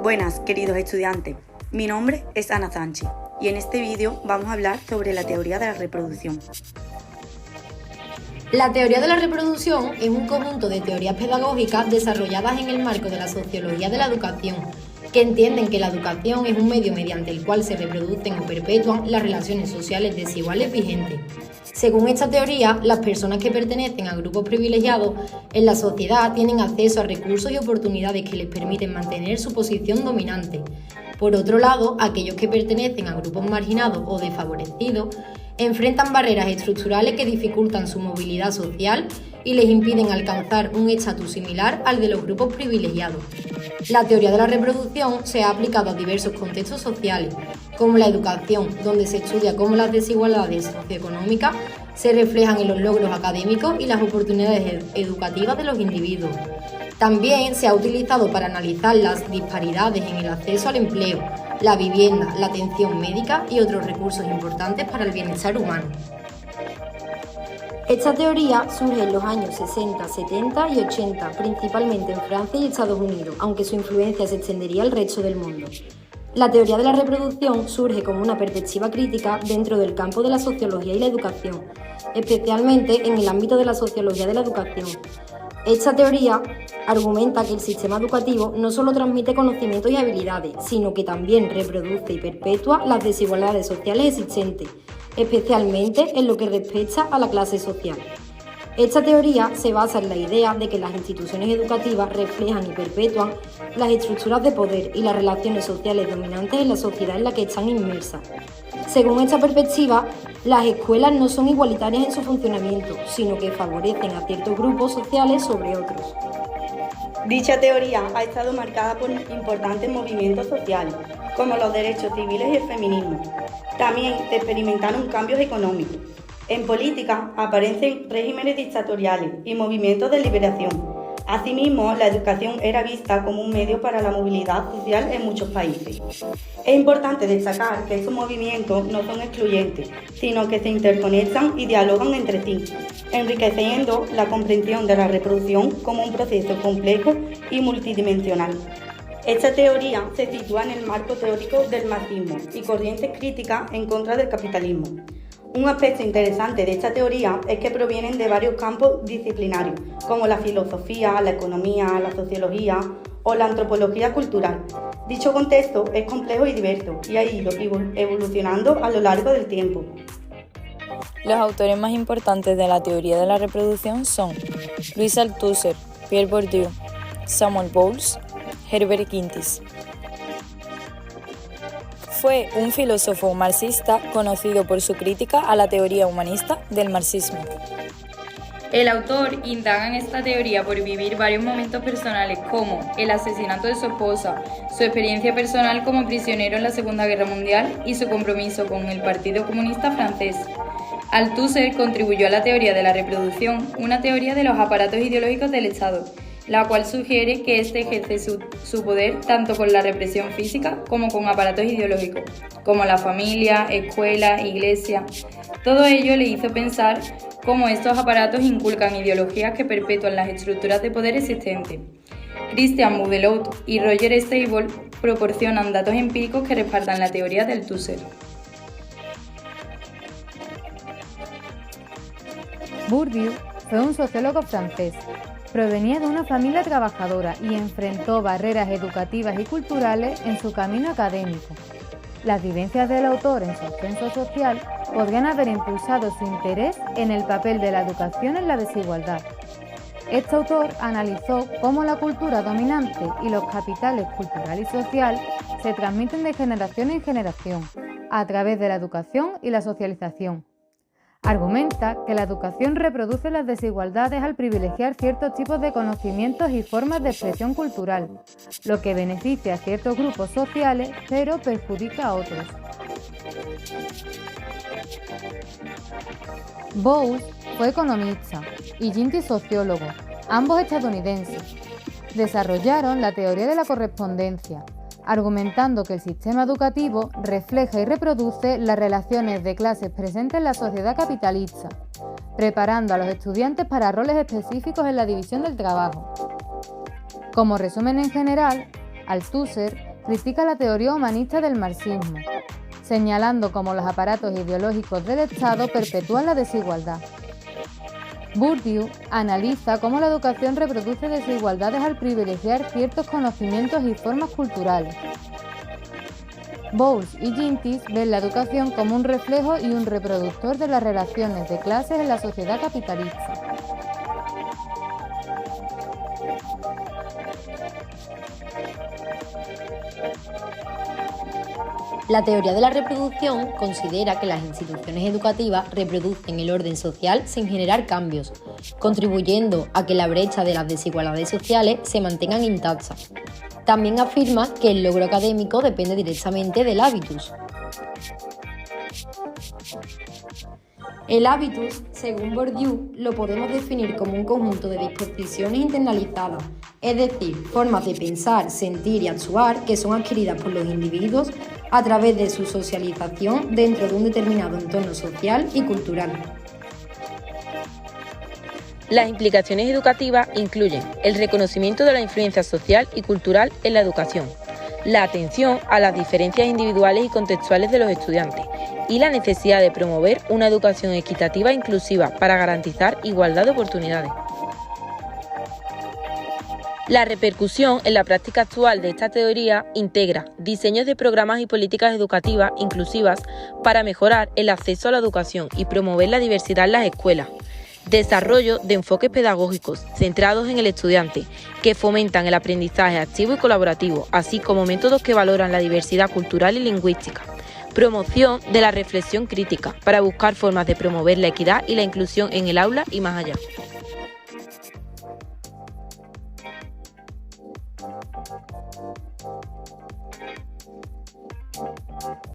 Buenas, queridos estudiantes. Mi nombre es Ana Sánchez y en este vídeo vamos a hablar sobre la teoría de la reproducción. La teoría de la reproducción es un conjunto de teorías pedagógicas desarrolladas en el marco de la sociología de la educación, que entienden que la educación es un medio mediante el cual se reproducen o perpetúan las relaciones sociales desiguales vigentes. Según esta teoría, las personas que pertenecen a grupos privilegiados en la sociedad tienen acceso a recursos y oportunidades que les permiten mantener su posición dominante. Por otro lado, aquellos que pertenecen a grupos marginados o desfavorecidos enfrentan barreras estructurales que dificultan su movilidad social y les impiden alcanzar un estatus similar al de los grupos privilegiados. La teoría de la reproducción se ha aplicado a diversos contextos sociales, como la educación, donde se estudia cómo las desigualdades socioeconómicas se reflejan en los logros académicos y las oportunidades educativas de los individuos. También se ha utilizado para analizar las disparidades en el acceso al empleo, la vivienda, la atención médica y otros recursos importantes para el bienestar humano. Esta teoría surge en los años 60, 70 y 80, principalmente en Francia y Estados Unidos, aunque su influencia se extendería al resto del mundo. La teoría de la reproducción surge como una perspectiva crítica dentro del campo de la sociología y la educación, especialmente en el ámbito de la sociología de la educación. Esta teoría argumenta que el sistema educativo no solo transmite conocimientos y habilidades, sino que también reproduce y perpetúa las desigualdades sociales existentes, especialmente en lo que respecta a la clase social. Esta teoría se basa en la idea de que las instituciones educativas reflejan y perpetúan las estructuras de poder y las relaciones sociales dominantes en la sociedad en la que están inmersas. Según esta perspectiva, las escuelas no son igualitarias en su funcionamiento, sino que favorecen a ciertos grupos sociales sobre otros. Dicha teoría ha estado marcada por importantes movimientos sociales, como los derechos civiles y el feminismo. También se experimentaron cambios económicos. En política aparecen regímenes dictatoriales y movimientos de liberación. Asimismo, la educación era vista como un medio para la movilidad social en muchos países. Es importante destacar que estos movimientos no son excluyentes, sino que se interconectan y dialogan entre sí, enriqueciendo la comprensión de la reproducción como un proceso complejo y multidimensional. Esta teoría se sitúa en el marco teórico del marxismo y corrientes críticas en contra del capitalismo. Un aspecto interesante de esta teoría es que provienen de varios campos disciplinarios, como la filosofía, la economía, la sociología o la antropología cultural. Dicho contexto es complejo y diverso y ha ido evolucionando a lo largo del tiempo. Los autores más importantes de la teoría de la reproducción son Louis Althusser, Pierre Bourdieu, Samuel Bowles, Herbert Gintis. Fue un filósofo marxista conocido por su crítica a la teoría humanista del marxismo. El autor indaga en esta teoría por vivir varios momentos personales como el asesinato de su esposa, su experiencia personal como prisionero en la Segunda Guerra Mundial y su compromiso con el Partido Comunista francés. Althusser contribuyó a la teoría de la reproducción, una teoría de los aparatos ideológicos del Estado, la cual sugiere que éste ejerce su poder tanto con la represión física como con aparatos ideológicos, como la familia, escuela, iglesia. Todo ello le hizo pensar cómo estos aparatos inculcan ideologías que perpetúan las estructuras de poder existentes. Christian Boudelot y Roger Stable proporcionan datos empíricos que respaldan la teoría de Althusser. Bourdieu fue un sociólogo francés. Provenía de una familia trabajadora y enfrentó barreras educativas y culturales en su camino académico. Las vivencias del autor en su ascenso social podrían haber impulsado su interés en el papel de la educación en la desigualdad. Este autor analizó cómo la cultura dominante y los capitales cultural y social se transmiten de generación en generación a través de la educación y la socialización. Argumenta que la educación reproduce las desigualdades al privilegiar ciertos tipos de conocimientos y formas de expresión cultural, lo que beneficia a ciertos grupos sociales pero perjudica a otros. Bowles fue economista y Gintis sociólogo, ambos estadounidenses. Desarrollaron la teoría de la correspondencia, argumentando que el sistema educativo refleja y reproduce las relaciones de clases presentes en la sociedad capitalista, preparando a los estudiantes para roles específicos en la división del trabajo. Como resumen en general, Althusser critica la teoría humanista del marxismo, señalando cómo los aparatos ideológicos del Estado perpetúan la desigualdad. Bourdieu analiza cómo la educación reproduce desigualdades al privilegiar ciertos conocimientos y formas culturales. Bowles y Gintis ven la educación como un reflejo y un reproductor de las relaciones de clases en la sociedad capitalista. La teoría de la reproducción considera que las instituciones educativas reproducen el orden social sin generar cambios, contribuyendo a que la brecha de las desigualdades sociales se mantengan intactas. También afirma que el logro académico depende directamente del hábitus. El hábitus, según Bourdieu, lo podemos definir como un conjunto de disposiciones internalizadas, es decir, formas de pensar, sentir y actuar que son adquiridas por los individuos a través de su socialización dentro de un determinado entorno social y cultural. Las implicaciones educativas incluyen el reconocimiento de la influencia social y cultural en la educación, la atención a las diferencias individuales y contextuales de los estudiantes y la necesidad de promover una educación equitativa e inclusiva para garantizar igualdad de oportunidades. La repercusión en la práctica actual de esta teoría integra diseños de programas y políticas educativas inclusivas para mejorar el acceso a la educación y promover la diversidad en las escuelas, desarrollo de enfoques pedagógicos centrados en el estudiante que fomentan el aprendizaje activo y colaborativo, así como métodos que valoran la diversidad cultural y lingüística, promoción de la reflexión crítica para buscar formas de promover la equidad y la inclusión en el aula y más allá.